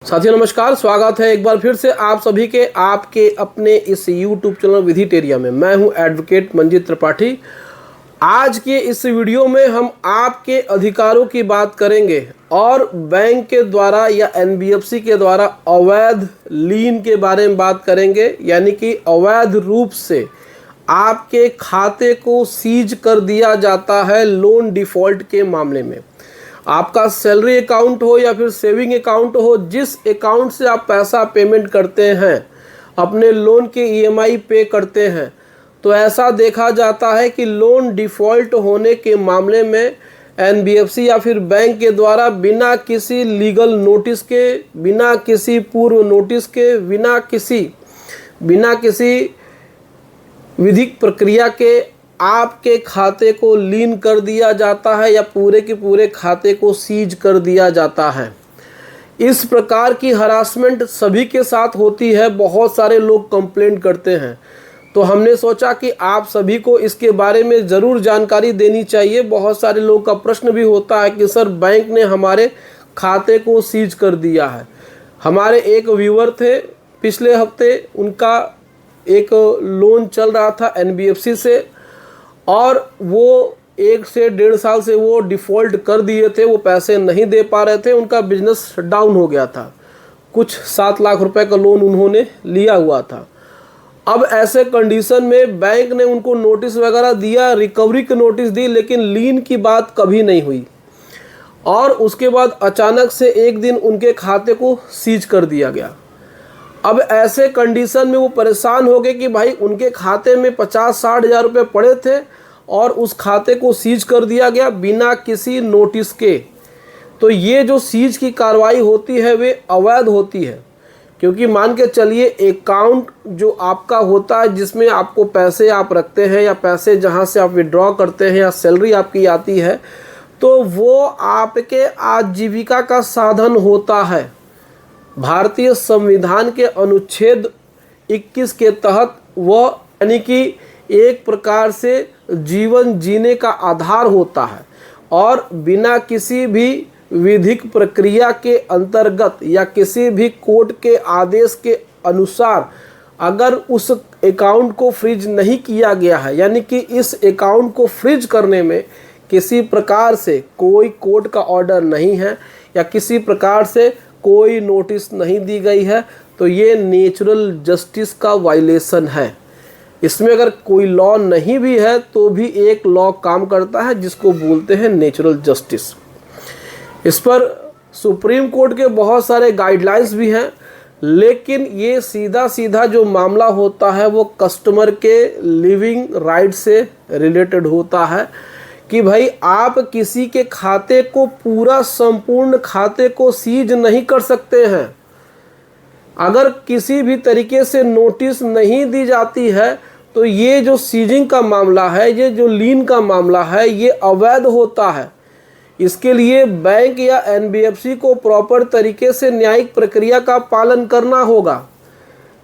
साथियों नमस्कार, स्वागत है एक बार फिर से आप सभी के आपके अपने इस YouTube चैनल विधिटेरिया में। मैं हूं एडवोकेट मंजीत त्रिपाठी। आज के इस वीडियो में हम आपके अधिकारों की बात करेंगे और बैंक के द्वारा या NBFC के द्वारा अवैध लीन के बारे में बात करेंगे, यानी कि अवैध रूप से आपके खाते को सीज कर दिया जाता है लोन डिफ़ॉल्ट के मामले में। आपका सैलरी अकाउंट हो या फिर सेविंग अकाउंट हो, जिस अकाउंट से आप पैसा पेमेंट करते हैं, अपने लोन के EMI पे करते हैं, तो ऐसा देखा जाता है कि लोन डिफ़ॉल्ट होने के मामले में NBFC या फिर बैंक के द्वारा बिना किसी लीगल नोटिस के, बिना किसी पूर्व नोटिस के, बिना किसी विधिक प्रक्रिया के आपके खाते को लीन कर दिया जाता है या पूरे के पूरे खाते को सीज कर दिया जाता है। इस प्रकार की हरासमेंट सभी के साथ होती है, बहुत सारे लोग कंप्लेंट करते हैं। तो हमने सोचा कि आप सभी को इसके बारे में ज़रूर जानकारी देनी चाहिए। बहुत सारे लोगों का प्रश्न भी होता है कि सर बैंक ने हमारे खाते को सीज कर दिया है। हमारे एक व्यूअर थे पिछले हफ्ते, उनका एक लोन चल रहा था NBFC से और वो 1 से 1.5 साल से वो डिफ़ॉल्ट कर दिए थे, वो पैसे नहीं दे पा रहे थे, उनका बिजनेस डाउन हो गया था। कुछ 7 लाख रुपए का लोन उन्होंने लिया हुआ था। अब ऐसे कंडीशन में बैंक ने उनको नोटिस वगैरह दिया, रिकवरी की नोटिस दी, लेकिन लीन की बात कभी नहीं हुई। और उसके बाद अचानक से एक दिन उनके खाते को सीज कर दिया गया। अब ऐसे कंडीशन में वो परेशान हो गए कि भाई उनके खाते में 50-60 हज़ार रुपये पड़े थे और उस खाते को सीज कर दिया गया बिना किसी नोटिस के। तो ये जो सीज की कार्रवाई होती है वे अवैध होती है, क्योंकि मान के चलिए अकाउंट जो आपका होता है, जिसमें आपको पैसे आप रखते हैं या पैसे जहाँ से आप विड्रॉ करते हैं या सैलरी आपकी आती है, तो वो आपके आजीविका का साधन होता है। भारतीय संविधान के अनुच्छेद 21 के तहत वह यानी कि एक प्रकार से जीवन जीने का आधार होता है और बिना किसी भी विधिक प्रक्रिया के अंतर्गत या किसी भी कोर्ट के आदेश के अनुसार अगर उस अकाउंट को फ्रीज नहीं किया गया है, यानी कि इस अकाउंट को फ्रीज करने में किसी प्रकार से कोई कोर्ट का ऑर्डर नहीं है या किसी प्रकार से कोई नोटिस नहीं दी गई है, तो ये नेचुरल जस्टिस का वायलेशन है। इसमें अगर कोई लॉ नहीं भी है तो भी एक लॉ काम करता है, जिसको बोलते हैं नेचुरल जस्टिस। इस पर सुप्रीम कोर्ट के बहुत सारे गाइडलाइंस भी हैं, लेकिन ये सीधा सीधा जो मामला होता है वो कस्टमर के लिविंग राइट से रिलेटेड होता है कि भाई आप किसी के खाते को पूरा संपूर्ण खाते को सीज नहीं कर सकते हैं। अगर किसी भी तरीके से नोटिस नहीं दी जाती है तो ये जो सीजिंग का मामला है, ये जो लीन का मामला है, ये अवैध होता है। इसके लिए बैंक या NBFC को प्रॉपर तरीके से न्यायिक प्रक्रिया का पालन करना होगा।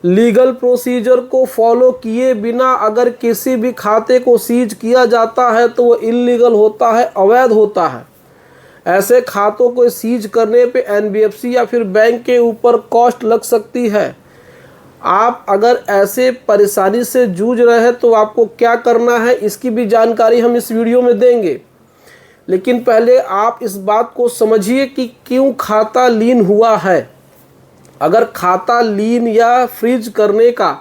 लीगल प्रोसीजर को फॉलो किए बिना अगर किसी भी खाते को सीज किया जाता है तो वो इल्लीगल होता है, अवैध होता है। ऐसे खातों को सीज करने पे NBFC या फिर बैंक के ऊपर कॉस्ट लग सकती है। आप अगर ऐसे परेशानी से जूझ रहे हैं तो आपको क्या करना है, इसकी भी जानकारी हम इस वीडियो में देंगे। लेकिन पहले आप इस बात को समझिए कि क्यों खाता लीन हुआ है। अगर खाता लीन या फ्रीज करने का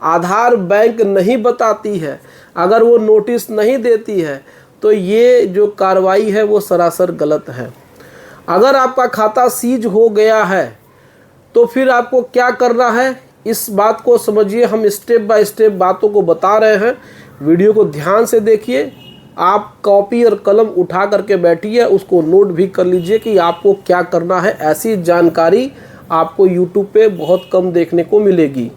आधार बैंक नहीं बताती है, अगर वो नोटिस नहीं देती है, तो ये जो कार्रवाई है वो सरासर गलत है। अगर आपका खाता सीज हो गया है तो फिर आपको क्या करना है, इस बात को समझिए। हम स्टेप बाय स्टेप बातों को बता रहे हैं, वीडियो को ध्यान से देखिए। आप कॉपी और कलम उठा करके बैठिए, उसको नोट भी कर लीजिए कि आपको क्या करना है। ऐसी जानकारी आपको YouTube पे बहुत कम देखने को मिलेगी।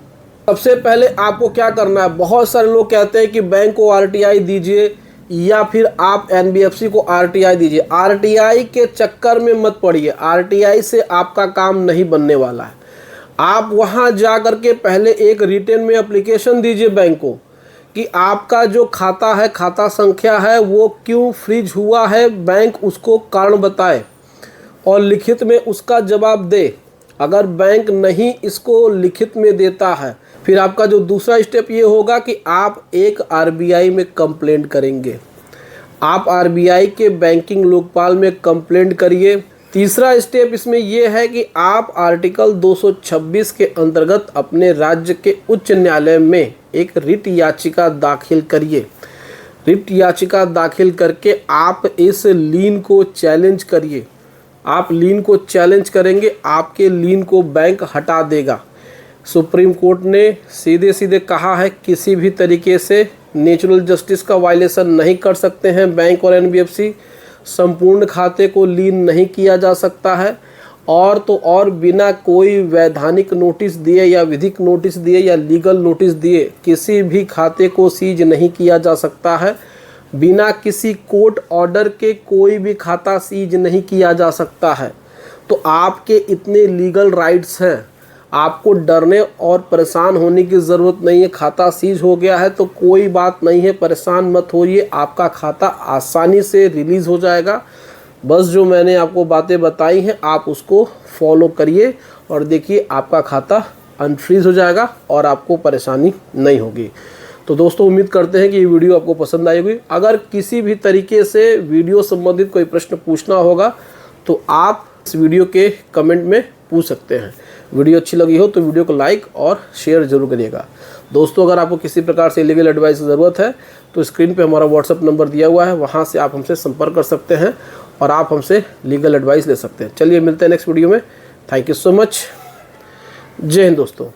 सबसे पहले आपको क्या करना है, बहुत सारे लोग कहते हैं कि बैंक को RTI दीजिए या फिर आप NBFC को RTI दीजिए। RTI के चक्कर में मत पड़िए, RTI से आपका काम नहीं बनने वाला है। आप वहाँ जा कर के पहले एक रिटन में एप्लीकेशन दीजिए बैंक को कि आपका जो खाता है, खाता संख्या है, वो क्यों फ्रीज हुआ है, बैंक उसको कारण बताए और लिखित में उसका जवाब दे। अगर बैंक नहीं इसको लिखित में देता है, फिर आपका जो दूसरा स्टेप ये होगा कि आप एक आरबीआई में कंप्लेंट करेंगे। आप आरबीआई के बैंकिंग लोकपाल में कंप्लेंट करिए। तीसरा स्टेप इसमें यह है कि आप आर्टिकल 226 के अंतर्गत अपने राज्य के उच्च न्यायालय में एक रिट याचिका दाखिल करिए। रिट याचिका दाखिल करके आप इस लीन को चैलेंज करिए। आप लीन को चैलेंज करेंगे, आपके लीन को बैंक हटा देगा। सुप्रीम कोर्ट ने सीधे सीधे कहा है किसी भी तरीके से नेचुरल जस्टिस का वायलेशन नहीं कर सकते हैं बैंक और एनबीएफसी। संपूर्ण खाते को लीन नहीं किया जा सकता है, और तो और बिना कोई वैधानिक नोटिस दिए या विधिक नोटिस दिए या लीगल नोटिस दिए किसी भी खाते को सीज नहीं किया जा सकता है। बिना किसी कोर्ट ऑर्डर के कोई भी खाता सीज नहीं किया जा सकता है। तो आपके इतने लीगल राइट्स हैं, आपको डरने और परेशान होने की ज़रूरत नहीं है। खाता सीज हो गया है तो कोई बात नहीं है, परेशान मत होइए, आपका खाता आसानी से रिलीज़ हो जाएगा। बस जो मैंने आपको बातें बताई हैं आप उसको फॉलो करिए और देखिए आपका खाता अनफ्रीज हो जाएगा और आपको परेशानी नहीं होगी। तो दोस्तों उम्मीद करते हैं कि ये वीडियो आपको पसंद आई होगी। अगर किसी भी तरीके से वीडियो संबंधित कोई प्रश्न पूछना होगा तो आप इस वीडियो के कमेंट में पूछ सकते हैं। वीडियो अच्छी लगी हो तो वीडियो को लाइक और शेयर जरूर करिएगा। दोस्तों अगर आपको किसी प्रकार से लीगल एडवाइस की ज़रूरत है तो स्क्रीन पे हमारा व्हाट्सअप नंबर दिया हुआ है, वहाँ से आप हमसे संपर्क कर सकते हैं और आप हमसे लीगल एडवाइस ले सकते हैं। चलिए मिलते हैं नेक्स्ट वीडियो में। Thank you so much. जय हिंद दोस्तों।